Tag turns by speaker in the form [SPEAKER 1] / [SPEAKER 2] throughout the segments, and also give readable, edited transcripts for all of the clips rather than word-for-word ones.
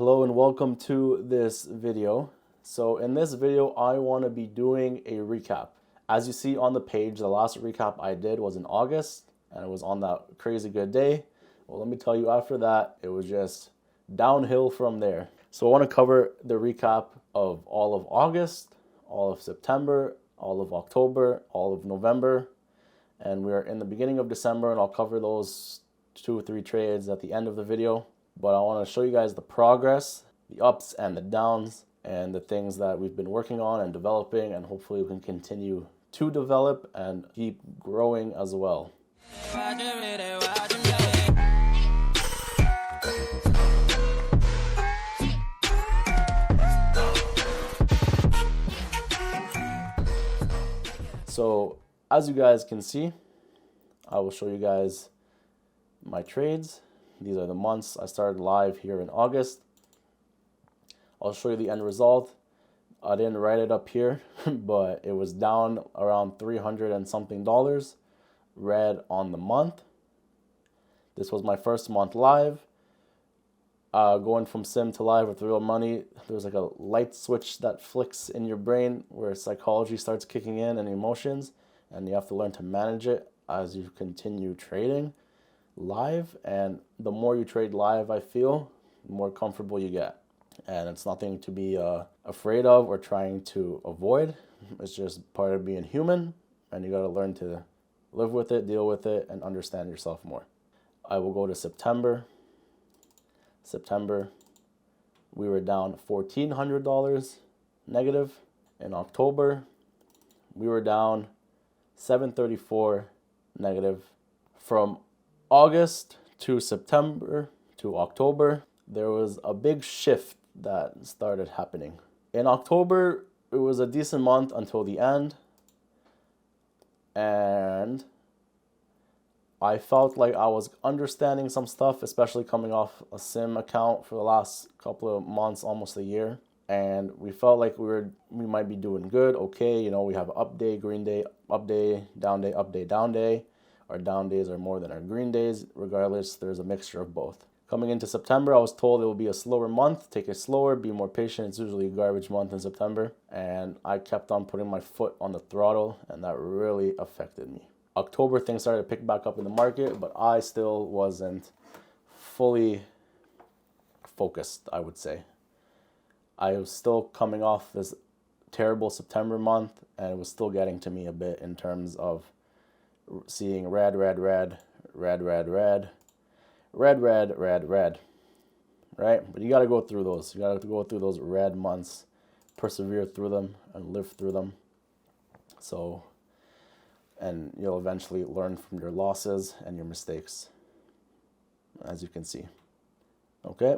[SPEAKER 1] Hello and welcome to this video. So in this video, I want to be doing a recap. As you see on the page, the last recap I did was in August and it was on that crazy good day. Well, let me tell you, after that, it was just downhill from there. So I want to cover the recap of all of August, all of September, all of October, all of November, and we're in the beginning of December, and I'll cover those 2 or 3 trades at the end of the video. But I want to show you guys the progress, the ups and the downs, and the things that we've been working on and developing, and hopefully we can continue to develop and keep growing as well. So as you guys can see, I will show you guys my trades. These are the months. I started live here in August. I'll show you the end result. I didn't write it up here, but it was down around $300 and something, red on the month. This was my first month live. Going from sim to live with real money, there's like a light switch that flicks in your brain where psychology starts kicking in and emotions, and you have to learn to manage it as you continue trading live. And the more you trade live, I feel, the more comfortable you get. And it's nothing to be afraid of or trying to avoid. It's just part of being human, and you got to learn to live with it, deal with it, and understand yourself more. I will go to September. September, we were down $1,400 negative. In October, we were down $734 negative. From August to September to October, there was a big shift that started happening. In October, it was a decent month until the end, and I felt like I was understanding some stuff, especially coming off a sim account for the last couple of months, almost a year. And we felt like we might be doing good. Okay, you know, we have up day, green day, up day, down day, up day, down day. Our down days are more than our green days. Regardless, there's a mixture of both. Coming into September, I was told it will be a slower month. Take it slower, be more patient. It's usually a garbage month in September. And I kept on putting my foot on the throttle, and that really affected me. October, things started to pick back up in the market, but I still wasn't fully focused, I would say. I was still coming off this terrible September month, and it was still getting to me a bit in terms of seeing red, red, red, red, red, red, red, red, red, red, right? But you got to go through those. You got to go through those red months, persevere through them, and live through them. So, and you'll eventually learn from your losses and your mistakes, as you can see. Okay?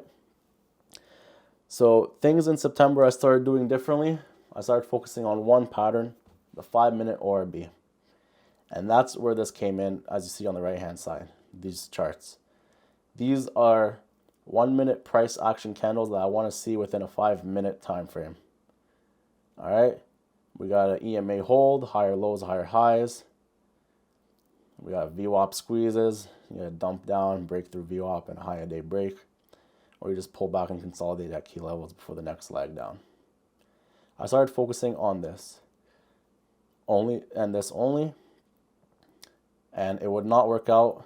[SPEAKER 1] So things in September I started doing differently. I started focusing on one pattern, the 5-minute ORB. And that's where this came in, as you see on the right-hand side, these charts. These are 1-minute price action candles that I want to see within a 5-minute time frame. All right? We got an EMA hold, higher lows, higher highs. We got VWAP squeezes. You got dump down, break through VWAP, and a higher day break. Or you just pull back and consolidate at key levels before the next leg down. I started focusing on this only, and this only. And it would not work out.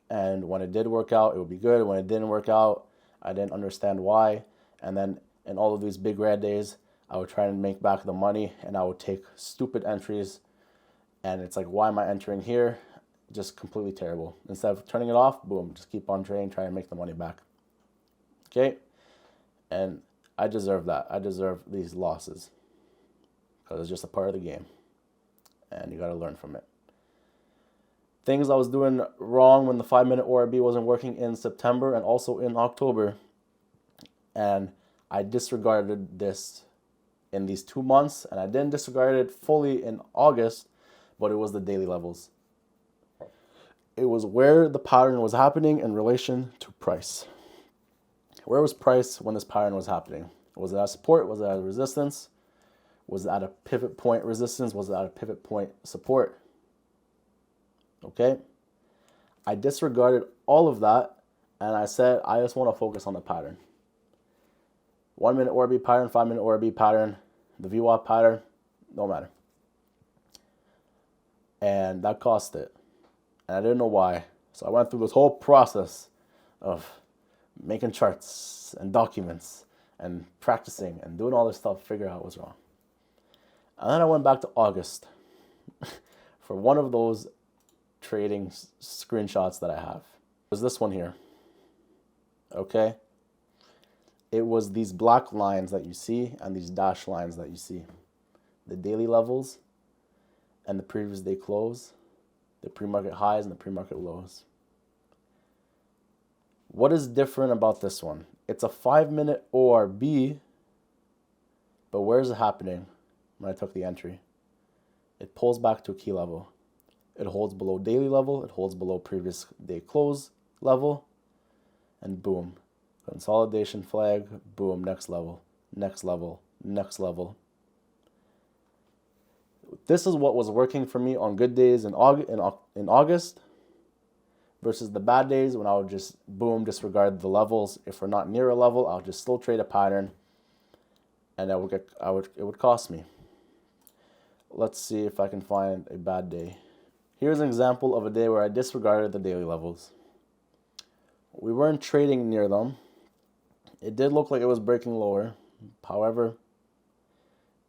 [SPEAKER 1] And when it did work out, it would be good. When it didn't work out, I didn't understand why. And then in all of these big red days, I would try and make back the money, and I would take stupid entries. And it's like, why am I entering here? Just completely terrible. Instead of turning it off, boom, just keep on trading, trying to make the money back. Okay? And I deserve that. I deserve these losses because it's just a part of the game. And you got to learn from it. Things I was doing wrong when the 5-minute ORB wasn't working in September and also in October. And I disregarded this in these 2 months, and I didn't disregard it fully in August, but it was the daily levels. It was where the pattern was happening in relation to price. Where was price when this pattern was happening? Was it at support? Was it at resistance? Was it at a pivot point resistance? Was it at a pivot point support? Okay? I disregarded all of that And I said, I just want to focus on the pattern. 1 minute ORB pattern, 5 minute ORB pattern, the VWAP pattern, no matter. And that cost it. And I didn't know why. So I went through this whole process of making charts and documents and practicing and doing all this stuff to figure out what was wrong. And then I went back to August for one of those trading screenshots that I have. It was this one here. Okay? It was these black lines that you see and these dashed lines that you see. The daily levels and the previous day close, the pre-market highs and the pre-market lows. What is different about this one? It's a 5 minute ORB, but where is it happening when I took the entry? It pulls back to a key level. It holds below daily level, it holds below previous day close level, and boom. Consolidation flag, boom, next level, next level, next level. This is what was working for me on good days in August versus the bad days when I would just, boom, disregard the levels. If we're not near a level, I'll just still trade a pattern, and it would cost me. Let's see if I can find a bad day. Here's an example of a day where I disregarded the daily levels. We weren't trading near them. It did look like it was breaking lower. However,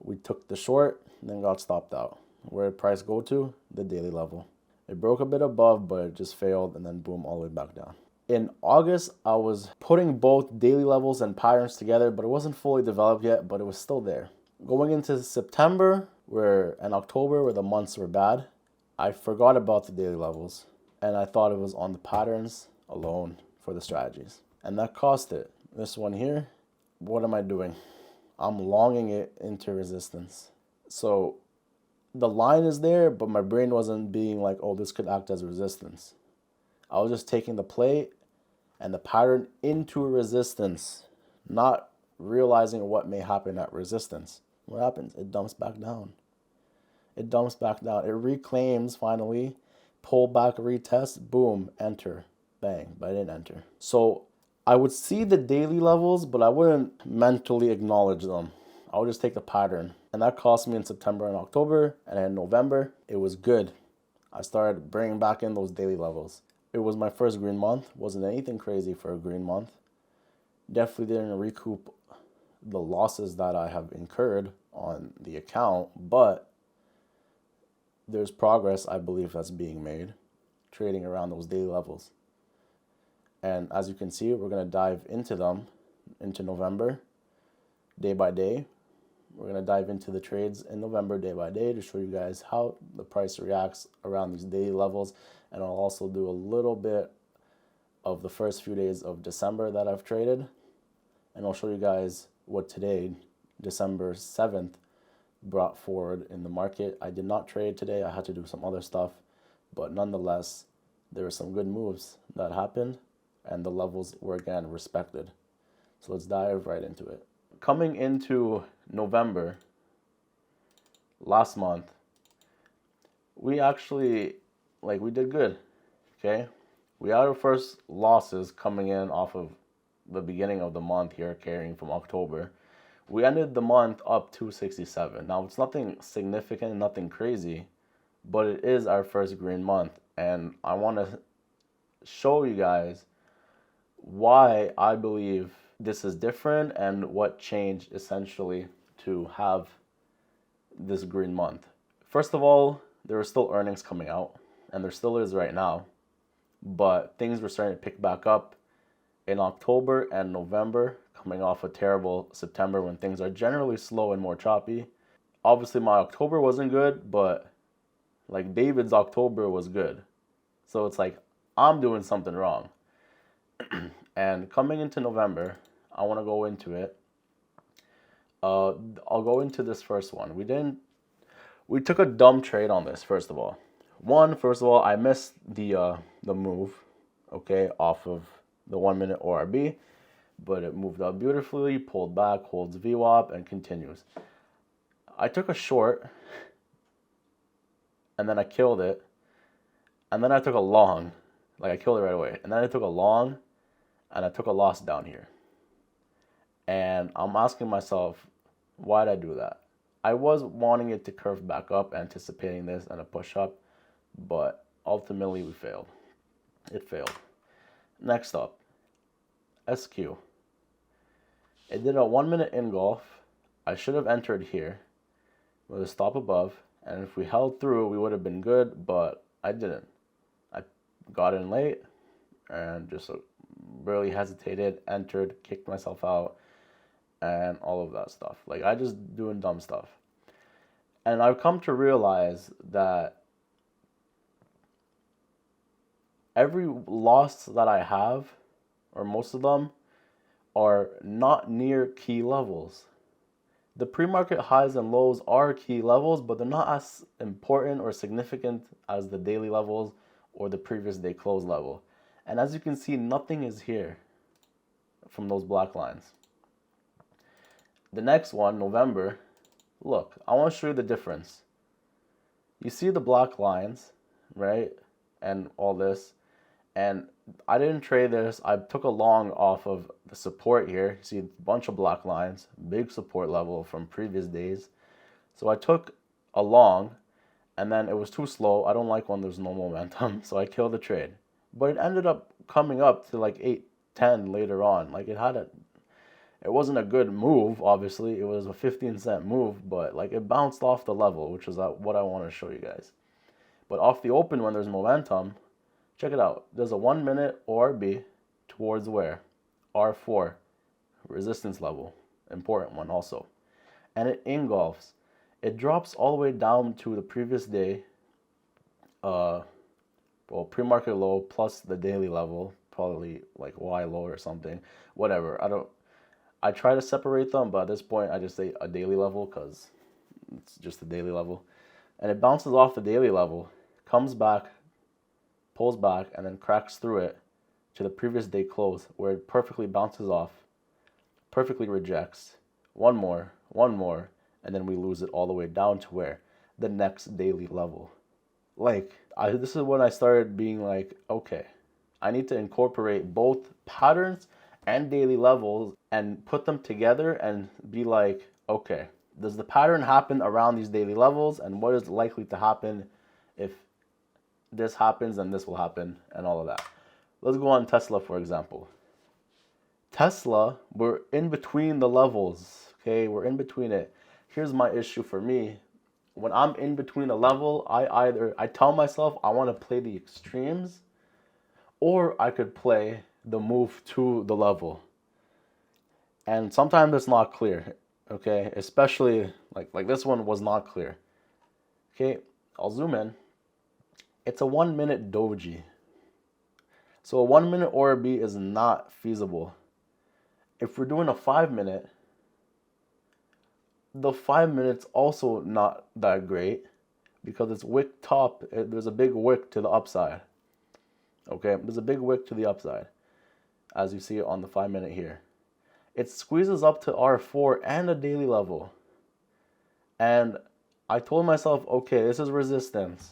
[SPEAKER 1] we took the short and then got stopped out. Where did price go to? The daily level. It broke a bit above, but it just failed and then boom, all the way back down. In August, I was putting both daily levels and patterns together, but it wasn't fully developed yet, but it was still there. Going into September and October, where the months were bad, I forgot about the daily levels and I thought it was on the patterns alone for the strategies. And that cost it. This one here, what am I doing? I'm longing it into resistance. So the line is there, but my brain wasn't being like, oh, this could act as resistance. I was just taking the play and the pattern into resistance, not realizing what may happen at resistance. What happens? It dumps back down. It dumps back down. It reclaims finally, pull back, retest, boom, enter, bang, but I didn't enter. So I would see the daily levels, but I wouldn't mentally acknowledge them. I would just take the pattern. And that cost me in September and October. And in November, it was good. I started bringing back in those daily levels. It was my first green month. Wasn't anything crazy for a green month. Definitely didn't recoup the losses that I have incurred on the account, but there's progress, I believe, that's being made trading around those daily levels. And as you can see, we're going to dive into them into November, day by day. We're going to dive into the trades in November, day by day, to show you guys how the price reacts around these daily levels. And I'll also do a little bit of the first few days of December that I've traded. And I'll show you guys what today, December 7th, brought forward in the market. I did not trade today. I had to do some other stuff. But nonetheless, there were some good moves that happened, and the levels were again respected. So let's dive right into it. Coming into November, last month, we actually, we did good, okay? We had our first losses coming in off of the beginning of the month here, carrying from October. We ended the month up 267. Now, it's nothing significant, nothing crazy, but it is our first green month. And I want to show you guys why I believe this is different and what changed essentially to have this green month. First of all, there were still earnings coming out, and there still is right now, but things were starting to pick back up in October and November, coming off a terrible September when things are generally slow and more choppy. Obviously, my October wasn't good, but like David's October was good. So it's like, I'm doing something wrong. And coming into November, I want to go into it. I'll go into this first one. We took a dumb trade on this, first of all. First of all, I missed the move, okay, off of the 1 minute ORB, but it moved up beautifully, pulled back, holds VWAP, and continues. I took a short, and then I killed it, and then I took a long, I killed it right away, and then I took a long, and I took a loss down here. And I'm asking myself, why did I do that? I was wanting it to curve back up, anticipating this and a push up, but ultimately we failed. It failed. Next up, SQ. It did a 1 minute engulf. I should have entered here with a stop above, and if we held through, we would have been good, but I didn't. I got in late and just barely hesitated, entered, kicked myself out, and all of that stuff. Like, I just doing dumb stuff. And I've come to realize that every loss that I have, or most of them, are not near key levels. The pre-market highs and lows are key levels, but they're not as important or significant as the daily levels or the previous day close level. And as you can see, nothing is here from those black lines. The next one, November, look, I want to show you the difference. You see the black lines, right? And all this. And I didn't trade this. I took a long off of the support here. You see a bunch of black lines, big support level from previous days. So I took a long, and then it was too slow. I don't like when there's no momentum, so I killed the trade. But it ended up coming up to like 8.10 later on. Like, it wasn't a good move, obviously. It was a 15-cent move, but like, it bounced off the level, which is what I want to show you guys. But off the open, when there's momentum, check it out. There's a 1 minute ORB towards where? R4, resistance level, important one also. And it engulfs. It drops all the way down to the previous day, pre-market low plus the daily level, probably like Y low or something, whatever. I try to separate them, but at this point I just say a daily level because it's just a daily level. And it bounces off the daily level, comes back, pulls back, and then cracks through it to the previous day close, where it perfectly bounces off, perfectly rejects, one more, and then we lose it all the way down to where? The next daily level. Like, this is when I started being like, okay, I need to incorporate both patterns and daily levels and put them together and be like, okay, does the pattern happen around these daily levels, and what is likely to happen if this happens, and this will happen, and all of that. Let's go on Tesla, for example. Tesla, we're in between the levels, okay? We're in between it. Here's my issue for me. When I'm in between a level, I tell myself I want to play the extremes, or I could play the move to the level. And sometimes it's not clear, okay? Especially like this one was not clear. Okay, I'll zoom in. It's a 1 minute doji. So a 1 minute ORB is not feasible. If we're doing a 5 minute, the 5 minutes also not that great because it's wick top. There's a big wick to the upside. Okay, there's a big wick to the upside, as you see it on the 5 minute here. It squeezes up to R4 and a daily level. And I told myself, okay, this is resistance.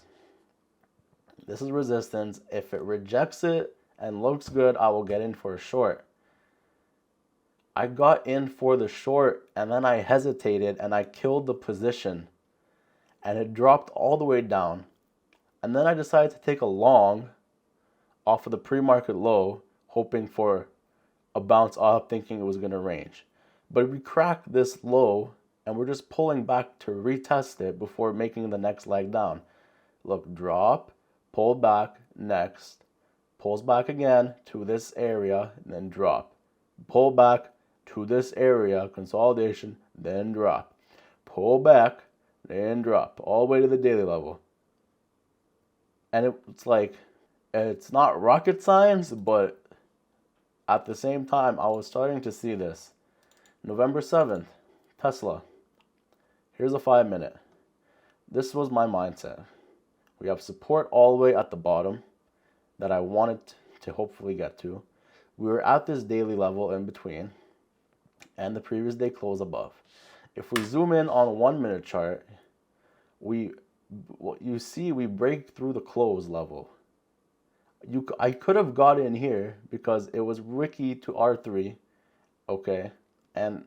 [SPEAKER 1] This is resistance. If it rejects it and looks good, I will get in for a short. I got in for the short, and then I hesitated and I killed the position, and it dropped all the way down. And then I decided to take a long off of the pre-market low, hoping for a bounce up, thinking it was going to range. But we cracked this low, and we're just pulling back to retest it before making the next leg down. Look, drop, pull back, next, pulls back again to this area, and then drop. Pull back to this area, consolidation, then drop. Pull back, then drop, all the way to the daily level. And it's like, it's not rocket science, but at the same time, I was starting to see this. November 7th, Tesla. Here's a 5 minute. This was my mindset. We have support all the way at the bottom that I wanted to hopefully get to. We were at this daily level in between and the previous day close above. If we zoom in on a 1 minute chart, you see we break through the close level. I could have got in here because it was Ricky to R3, okay, and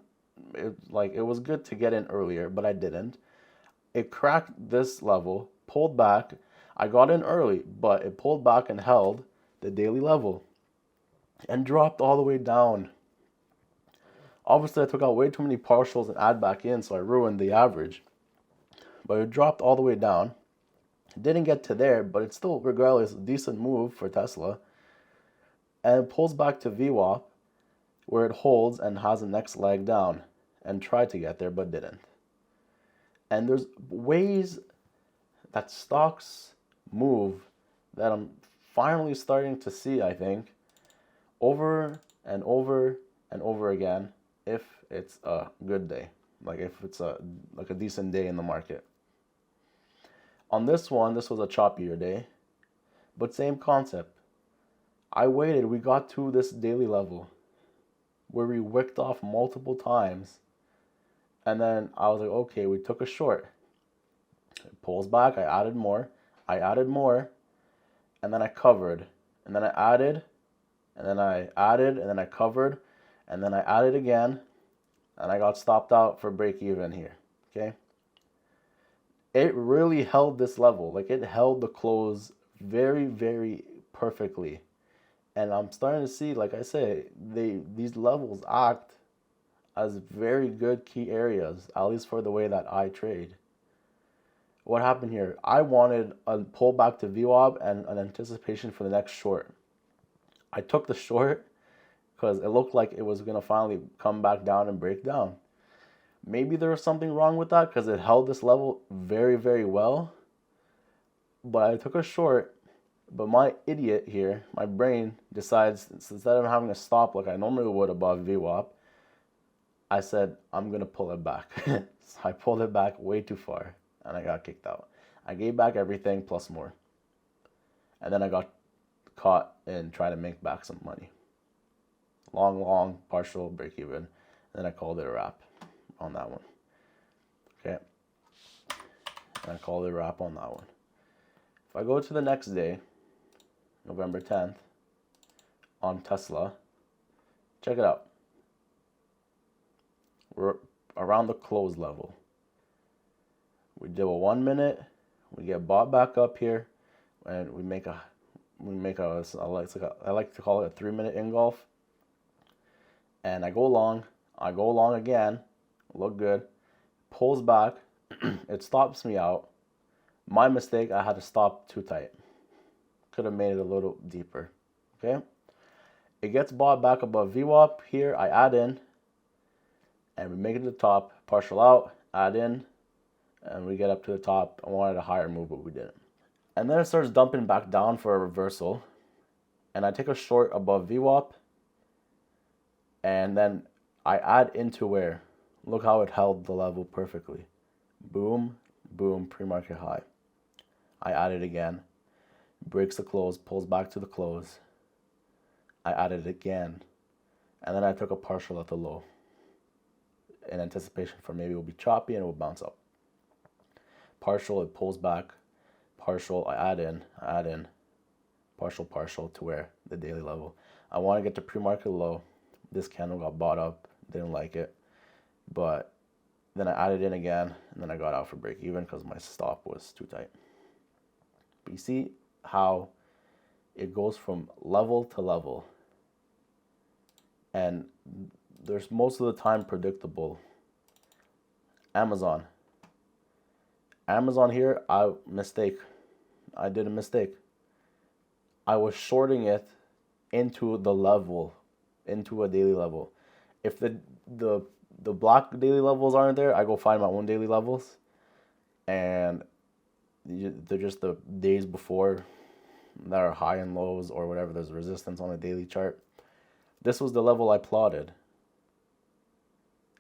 [SPEAKER 1] it was good to get in earlier, but I didn't. It cracked this level, pulled back. I got in early, but it pulled back and held the daily level and dropped all the way down. Obviously, I took out way too many partials and add back in, so I ruined the average. But it dropped all the way down. It didn't get to there, but it's still, regardless, a decent move for Tesla. And it pulls back to VWAP, where it holds and has the next leg down, and tried to get there, but didn't. And there's ways that stocks move that I'm finally starting to see, I think, over and over and over again, if it's a good day, like if it's a decent day in the market. On this one, this was a choppier day, but same concept. I waited, we got to this daily level where we wicked off multiple times, and then I was like, okay, we took a short. It pulls back, I added more, and then I covered, and then I added, and then I added, and then I covered, and then I added again, and I got stopped out for break even here, okay? It really held this level, like it held the close very, very perfectly. And I'm starting to see, like I say, these levels act as very good key areas, at least for the way that I trade. What happened here? I wanted a pullback to VWAP and an anticipation for the next short. I took the short because it looked like it was going to finally come back down and break down. Maybe there was something wrong with that because it held this level very, very well. But I took a short, but my idiot here, my brain, decides, instead of having a stop like I normally would above VWAP, I said, I'm going to pull it back. So I pulled it back way too far, and I got kicked out. I gave back everything plus more. And then I got caught in trying to make back some money. Long, partial break even. And then I called it a wrap on that one. Okay. And I called it a wrap on that one. If I go to the next day, November 10th, on Tesla, check it out. We're around the close level. We do a 1 minute, we get bought back up here, and I like to call it a 3 minute engulf. And I go long again, look good, pulls back, it stops me out. My mistake, I had to stop too tight. Could have made it a little deeper, okay? It gets bought back above VWAP here, I add in, and we make it to the top, partial out, add in, and we get up to the top. I wanted a higher move, but we didn't. And then it starts dumping back down for a reversal, and I take a short above VWAP, and then I add into where, look how it held the level perfectly. Boom, boom, pre-market high. I add it again, breaks the close, pulls back to the close. I added it again, and then I took a partial at the low in anticipation for maybe it will be choppy and it will bounce up. Partial, it pulls back. Partial, I add in. Partial to where? The daily level. I want to get to pre-market low. This candle got bought up, didn't like it. But then I added in again, and then I got out for break even because my stop was too tight. But you see how it goes from level to level. And there's most of the time predictable. Amazon here, I did a mistake. I was shorting it into the level, into a daily level. If the black daily levels aren't there, I go find my own daily levels, and they're just the days before that are high and lows or whatever. There's resistance on the daily chart. This was the level I plotted,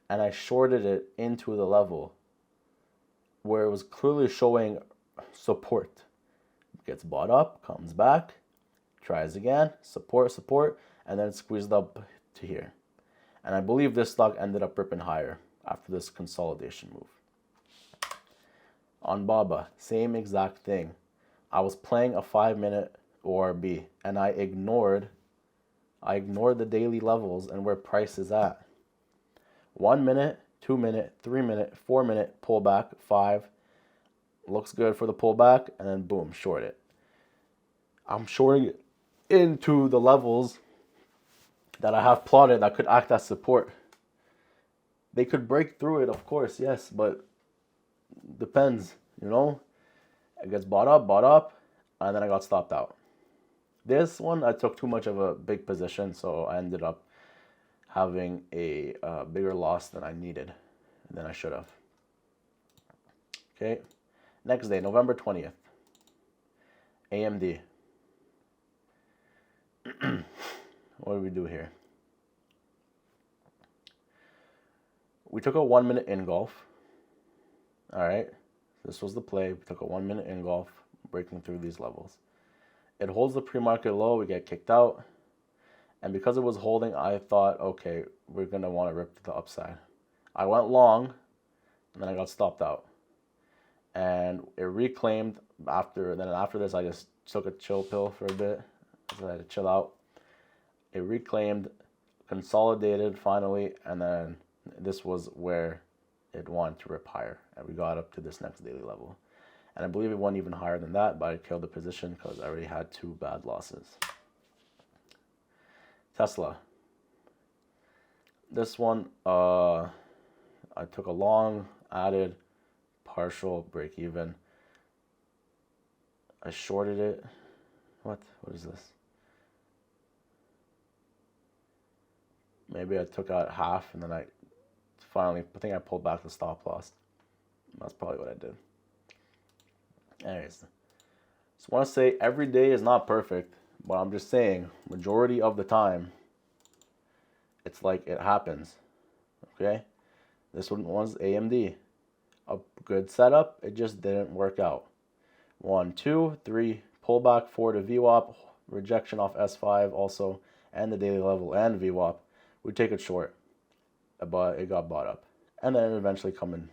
[SPEAKER 1] and I shorted it into the level where it was clearly showing support. It gets bought up, comes back, tries again, support, and then squeezed up to here. And I believe this stock ended up ripping higher after this consolidation move. On BABA, same exact thing. I was playing a 5 minute or B. And I ignored the daily levels and where price is at. 1 minute, 2 minute, 3 minute, 4 minute pullback, 5. Looks good for the pullback, and then boom, short it. I'm shorting it into the levels that I have plotted that could act as support. They could break through it, of course, yes, but depends, you know? It gets bought up, and then I got stopped out. This one, I took too much of a big position, so I ended up having a bigger loss than I needed, than I should have. Okay, next day, November 20th, AMD. What did we do here? We took a 1 minute engulf. All right, this was the play. We took a 1 minute engulf, breaking through these levels. It holds the pre-market low, we get kicked out. And because it was holding, I thought, okay, we're gonna want to rip to the upside. I went long, and then I got stopped out. And it reclaimed after this, I just took a chill pill for a bit. I had to chill out. It reclaimed, consolidated finally, and then this was where it wanted to rip higher. And we got up to this next daily level. And I believe it went even higher than that, but I killed the position because I already had 2 bad losses. Tesla. This one, I took a long, added, partial break even. I shorted it. What is this? Maybe I took out half and then I think I pulled back the stop loss. That's probably what I did. Anyways, just want to say every day is not perfect, but I'm just saying majority of the time, it's like it happens. Okay, this one was AMD, a good setup. It just didn't work out. 1, 2, 3 pullback, 4 to VWAP, rejection off S5 also, and the daily level and VWAP. We take it short, but it got bought up, and then eventually came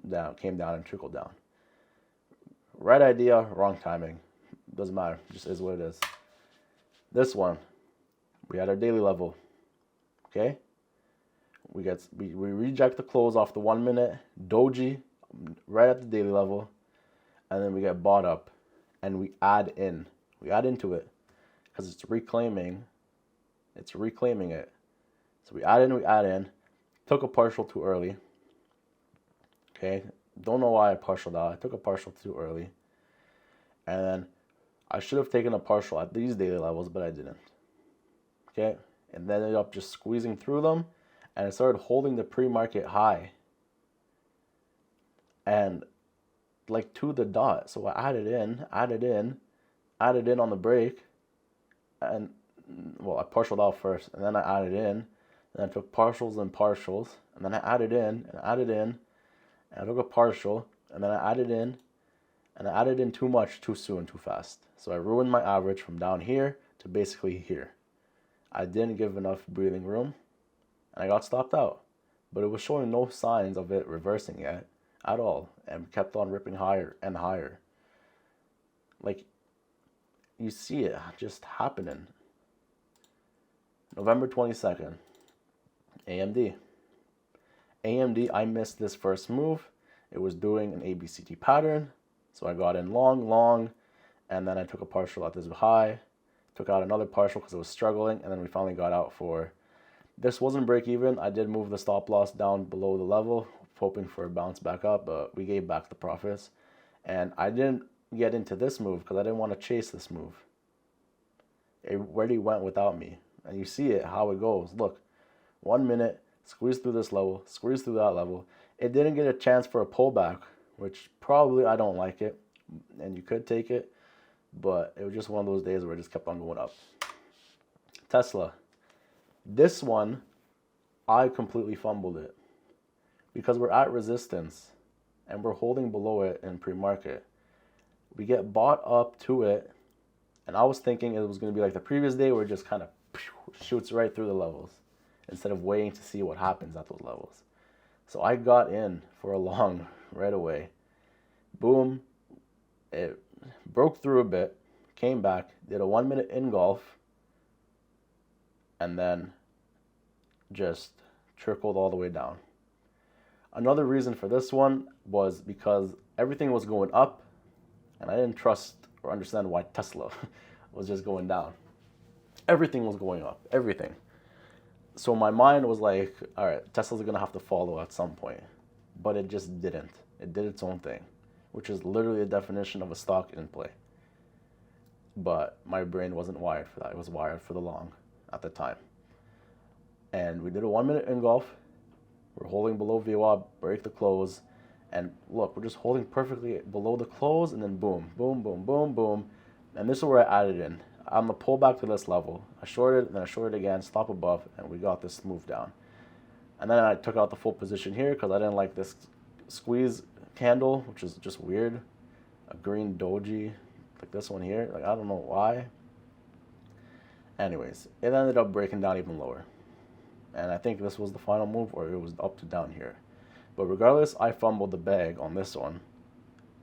[SPEAKER 1] down and trickled down. Right idea, wrong timing. Doesn't matter. Just is what it is. This one, we had our daily level. Okay. We reject the close off the 1 minute doji right at the daily level, and then we get bought up, and we add into it because it's reclaiming it. So we add in. Took a partial too early. Okay. Don't know why I partialed out. I took a partial too early. And then I should have taken a partial at these daily levels, but I didn't. Okay. And then ended up just squeezing through them. And it started holding the pre-market high. And like to the dot. So I added in on the break. And well, I partialed out first. And then I added in. And I took partials. And then I added in. And I took a partial, and then I added in too much, too soon, too fast. So I ruined my average from down here to basically here. I didn't give enough breathing room, and I got stopped out. But it was showing no signs of it reversing yet at all, and kept on ripping higher and higher. Like, you see it just happening. November 22nd, AMD. AMD, I missed this first move. It was doing an ABCD pattern. So I got in long, and then I took a partial at this high. Took out another partial because it was struggling, and then we finally got out for, this wasn't break even. I did move the stop loss down below the level, hoping for a bounce back up, but we gave back the profits. And I didn't get into this move because I didn't want to chase this move. It already went without me. And you see it, how it goes. Look, 1 minute, squeeze through this level, squeeze through that level. It didn't get a chance for a pullback, which probably I don't like it, and you could take it, but it was just one of those days where it just kept on going up. Tesla. This one, I completely fumbled it because we're at resistance and we're holding below it in pre-market. We get bought up to it, and I was thinking it was going to be like the previous day where it just kind of shoots right through the levels, instead of waiting to see what happens at those levels. So I got in for a long right away. Boom. It broke through a bit, came back, did a 1 minute engulf, and then just trickled all the way down. Another reason for this one was because everything was going up, and I didn't trust or understand why Tesla was just going down. Everything was going up, everything. So my mind was like, all right, Tesla's gonna have to follow at some point. But it just didn't. It did its own thing, which is literally the definition of a stock in play. But my brain wasn't wired for that. It was wired for the long at the time. And we did a 1 minute engulf. We're holding below VWAP, break the close, and look, we're just holding perfectly below the close, and then boom, boom, boom, boom, boom. And this is where I added in. I'm gonna pull back to this level. I shorted, and then I shorted again, stop above, and we got this move down. And then I took out the full position here because I didn't like this squeeze candle, which is just weird. A green doji, like this one here. Like, I don't know why. Anyways, it ended up breaking down even lower. And I think this was the final move, or it was up to down here. But regardless, I fumbled the bag on this one.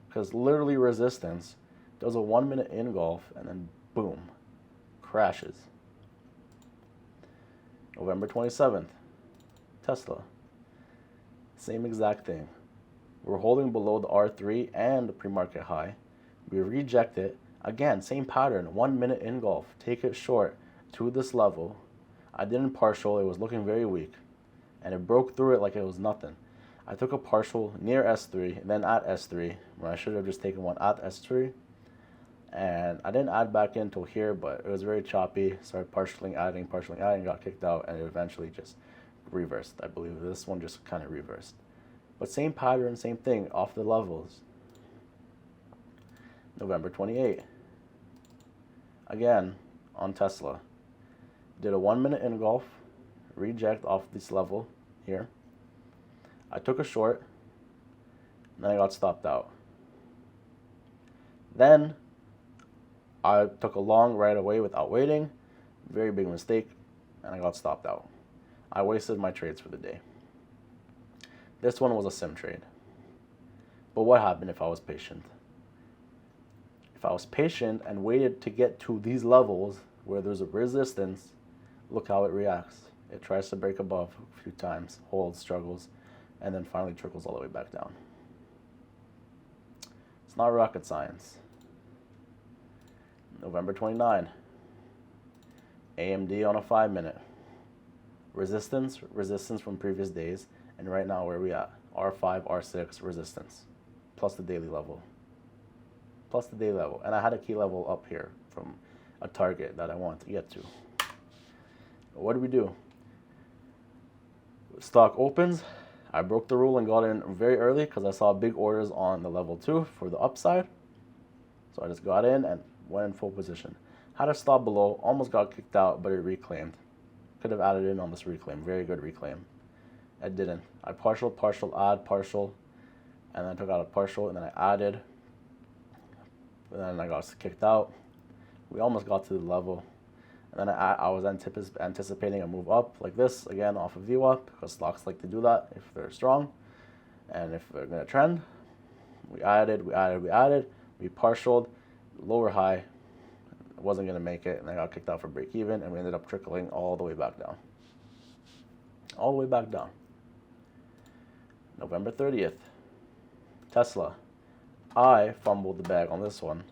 [SPEAKER 1] Because literally resistance does a 1 minute engulf, and then boom, crashes. November 27th, Tesla. Same exact thing. We're holding below the R3 and the pre-market high. We reject it. Again, same pattern, 1 minute engulf. Take it short to this level. I didn't partial, it was looking very weak. And it broke through it like it was nothing. I took a partial near S3, and then at S3, when I should have just taken one at S3. And I didn't add back in until here, but it was very choppy. Started partially adding, got kicked out, and it eventually just reversed. I believe this one just kind of reversed. But same pattern, same thing, off the levels. November 28. Again, on Tesla. Did a 1 minute engulf, reject off this level here. I took a short, and then I got stopped out. Then I took a long right away without waiting. Very big mistake, and I got stopped out. I wasted my trades for the day. This one was a sim trade. But what happened if I was patient? If I was patient and waited to get to these levels where there's a resistance, look how it reacts. It tries to break above a few times, holds, struggles, and then finally trickles all the way back down. It's not rocket science. November 29. AMD on a 5 minute. Resistance from previous days, and right now where we at? R5, R6 resistance, plus the daily level. And I had a key level up here from a target that I want to get to. What do we do? Stock opens. I broke the rule and got in very early because I saw big orders on the level 2 for the upside. So I just got in and went in full position. Had a stop below, almost got kicked out, but it reclaimed. Could have added in on this reclaim, very good reclaim. I didn't. I partial, add, partial, and then I took out a partial, and then I added, and then I got kicked out. We almost got to the level, and then I was anticipating a move up like this, again off of VWAP, because stocks like to do that if they're strong, and if they're going to trend. We added, we partialed, lower high, wasn't going to make it, and I got kicked out for break even, and we ended up trickling all the way back down. All the way back down. November 30th, Tesla. I fumbled the bag on this one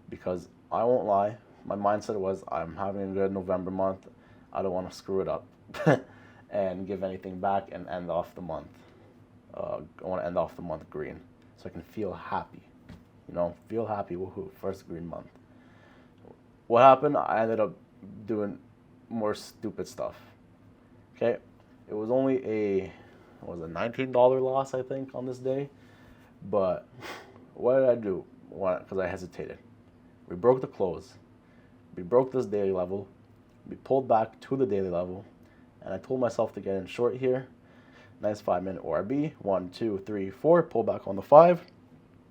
[SPEAKER 1] because I won't lie, my mindset was I'm having a good November month. I don't want to screw it up and give anything back and end off the month. I want to end off the month green so I can feel happy. Feel happy, woohoo, first green month. What happened? I ended up doing more stupid stuff. Okay, it was only a $19 loss, I think, on this day. But what did I do? Because I hesitated. We broke the close. We broke this daily level. We pulled back to the daily level. And I told myself to get in short here. Nice 5 minute ORB. 1, 2, 3, 4. Pull back on the 5.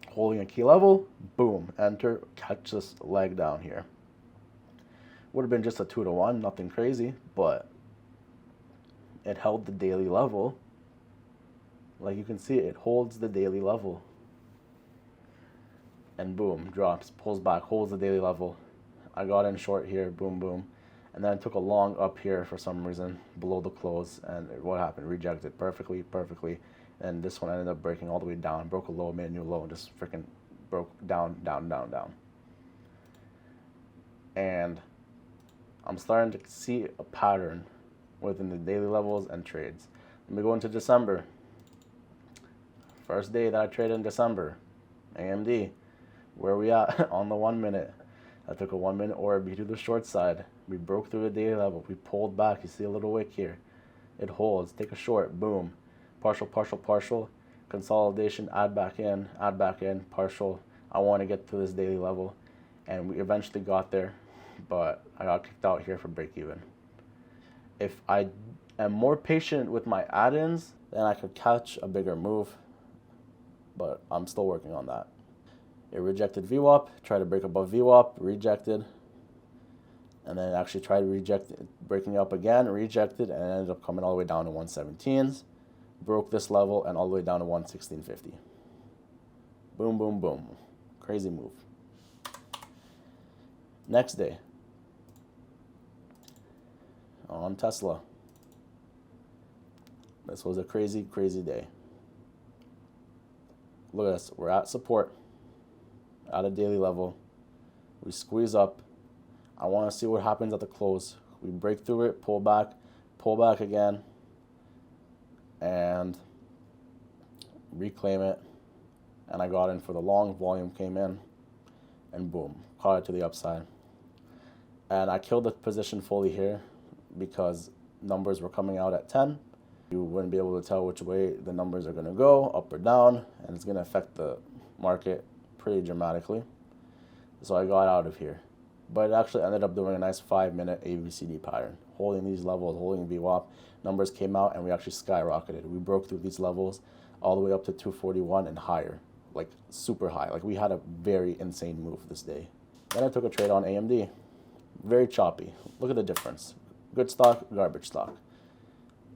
[SPEAKER 1] Holding a key level. Boom. Enter. Catch this leg down here. Would have been just a 2-to-1. Nothing crazy. But it held the daily level. Like you can see, it holds the daily level. And boom, drops, pulls back, holds the daily level. I got in short here, boom, boom. And then I took a long up here for some reason, below the close, and what happened? Rejected perfectly, perfectly. And this one ended up breaking all the way down, broke a low, made a new low, and just freaking broke down, down, down, down. And I'm starting to see a pattern within the daily levels and trades. Let me go into December. First day that I traded in December, AMD. Where are we at on the 1 minute? I took a 1 minute orb to the short side. We broke through the daily level. We pulled back. You see a little wick here. It holds. Take a short. Boom. Partial, partial, partial. Consolidation. Add back in. Add back in. Partial. I want to get to this daily level. And we eventually got there. But I got kicked out here for break even. If I am more patient with my add-ins, then I could catch a bigger move. But I'm still working on that. It rejected VWAP, tried to break above VWAP, rejected. And then actually tried to reject it, breaking up again, rejected, and ended up coming all the way down to 117s. Broke this level and all the way down to 116.50. Boom, boom, boom. Crazy move. Next day. On Tesla. This was a crazy, crazy day. Look at this. We're at support. At a daily level. We squeeze up. I want to see what happens at the close. We break through it, pull back again, and reclaim it. And I got in for the long, volume came in, and boom, caught it to the upside. And I killed the position fully here because numbers were coming out at 10. You wouldn't be able to tell which way the numbers are going to go, up or down, and it's going to affect the market pretty dramatically. So I got out of here. But it actually ended up doing a nice 5-minute ABCD pattern, holding these levels, holding VWAP. Numbers came out and we actually skyrocketed. We broke through these levels all the way up to 241 and higher, like super high. Like we had a very insane move this day. Then I took a trade on AMD. Very choppy. Look at the difference. Good stock, garbage stock.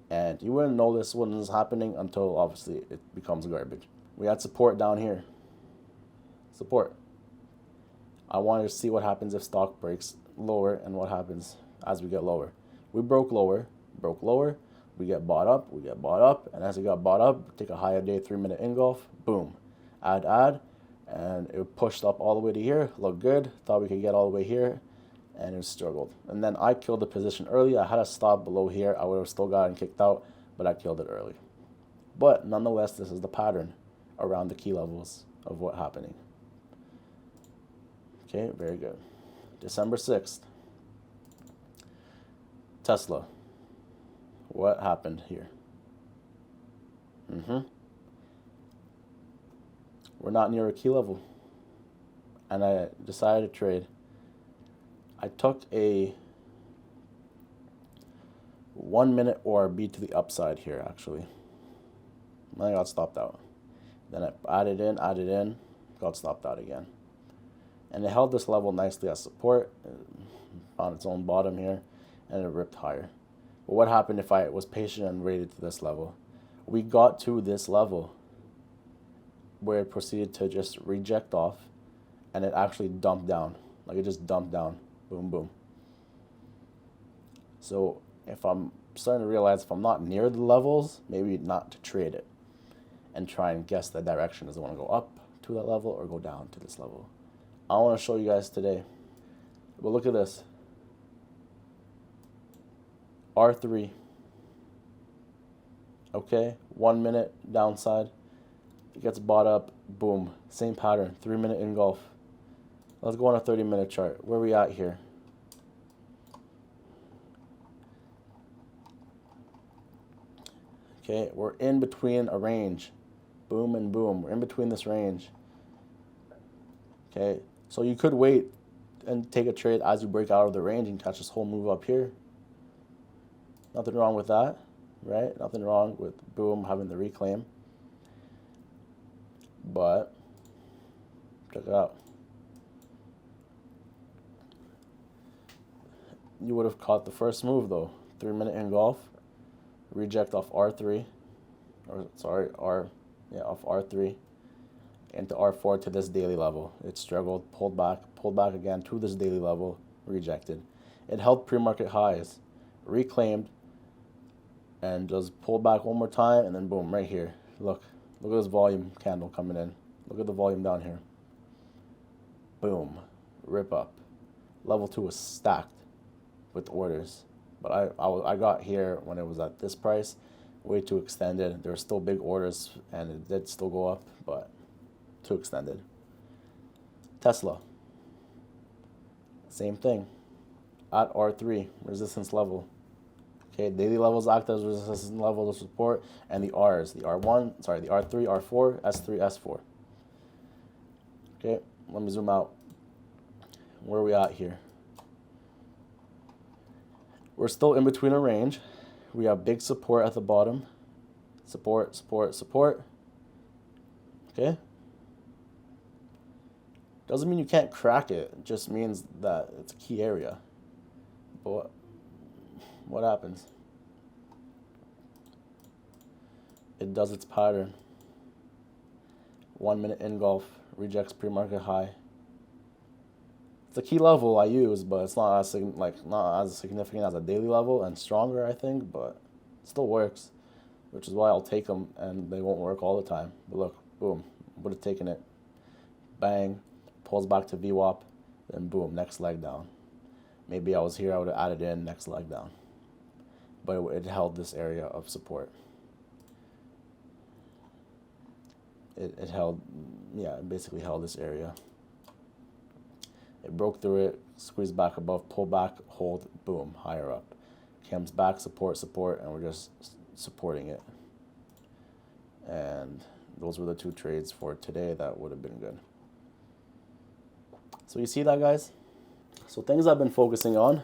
[SPEAKER 1] And you wouldn't know this was happening until obviously it becomes garbage. We had support down here. Support. I wanted to see what happens if stock breaks lower and what happens as we get lower. We broke lower, we get bought up, and as we got bought up, take a higher day 3-minute engulf, boom, add, and it pushed up all the way to here, looked good, thought we could get all the way here, and it struggled. And then I killed the position early. I had a stop below here. I would have still gotten kicked out, but I killed it early. But nonetheless, this is the pattern around the key levels of what's happening. Okay, very good. December 6th. Tesla. What happened here? We're not near a key level. And I decided to trade. I took a 1-minute ORB to the upside here, actually. And I got stopped out. Then I added in, got stopped out again. And it held this level nicely as support, found its own bottom here, and it ripped higher. But what happened if I was patient and waited to this level? We got to this level where it proceeded to just reject off, and it actually dumped down. Like it just dumped down, boom, boom. So if I'm starting to realize if I'm not near the levels, maybe not to trade it and try and guess the direction. Does it want to go up to that level or go down to this level? I want to show you guys today. But look at this. R3. Okay, 1 minute downside. It gets bought up. Boom. Same pattern. 3-minute engulf. Let's go on a 30-minute chart. Where are we at here? Okay, we're in between a range. Boom and boom. We're in between this range. Okay, so you could wait and take a trade as you break out of the range and catch this whole move up here. Nothing wrong with that, right? Nothing wrong with boom having the reclaim. But check it out. You would have caught the first move though. 3-minute engulf, reject off R3, or sorry, off R3 into R4 to this daily level. It struggled, pulled back again to this daily level, rejected. It held pre-market highs, reclaimed, and just pulled back one more time, and then boom, right here. Look at this volume candle coming in. Look at the volume down here. Boom, rip up. Level 2 was stacked with orders, but I got here when it was at this price, way too extended. There were still big orders, and it did still go up, but too extended. Tesla, same thing, at R3 resistance level. Okay, daily levels act as resistance levels of support, and the R's, the R1, sorry, the R3, R4, S3, S4. Okay, let me zoom out. Where are we at here? We're still in between a range. We have big support at the bottom. Support, support, support. Okay? Doesn't mean you can't crack it. It just means that it's a key area. But what happens? It does its pattern. 1 minute engulf, rejects pre-market high. It's a key level I use, but it's not as not as significant as a daily level, and stronger, I think, but it still works, which is why I'll take them, and they won't work all the time. But look, boom, would have taken it, bang, pulls back to VWAP, then boom, next leg down. Maybe I was here, I would have added in next leg down, but it held this area of support. It held, yeah, it basically held this area. It broke through it, squeezed back above, pull back, hold, boom, higher up. Comes back, support, support, and we're just supporting it. And those were the two trades for today that would have been good. So you see that, guys? So things I've been focusing on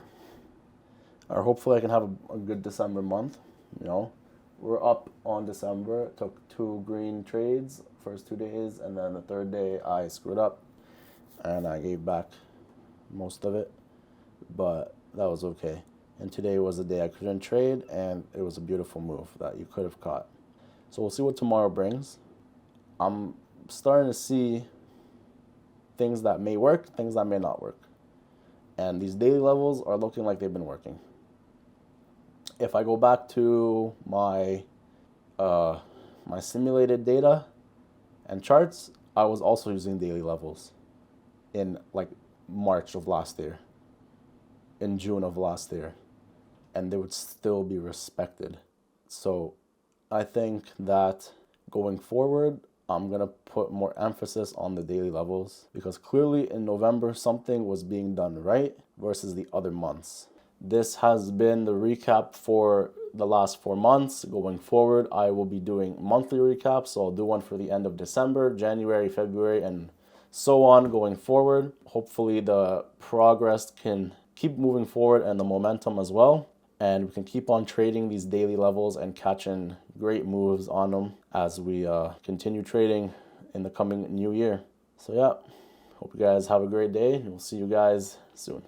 [SPEAKER 1] are hopefully I can have a good December month. You know, we're up on December. Took 2 green trades first 2 days, and then the third day I screwed up and I gave back most of it, but that was okay. And today was the day I couldn't trade, and it was a beautiful move that you could have caught. So we'll see what tomorrow brings. I'm starting to see things that may work, things that may not work. And these daily levels are looking like they've been working. If I go back to my my simulated data and charts, I was also using daily levels in like March of last year, in June of last year, and they would still be respected. So I think that going forward, I'm going to put more emphasis on the daily levels, because clearly in November something was being done right versus the other months. This has been the recap for the last 4 months. Going forward, I will be doing monthly recaps, so I'll do one for the end of December, January, February, and so on going forward. Hopefully the progress can keep moving forward and the momentum as well, and we can keep on trading these daily levels and catching great moves on them as we continue trading in the coming new year. So yeah, hope you guys have a great day, and we'll see you guys soon.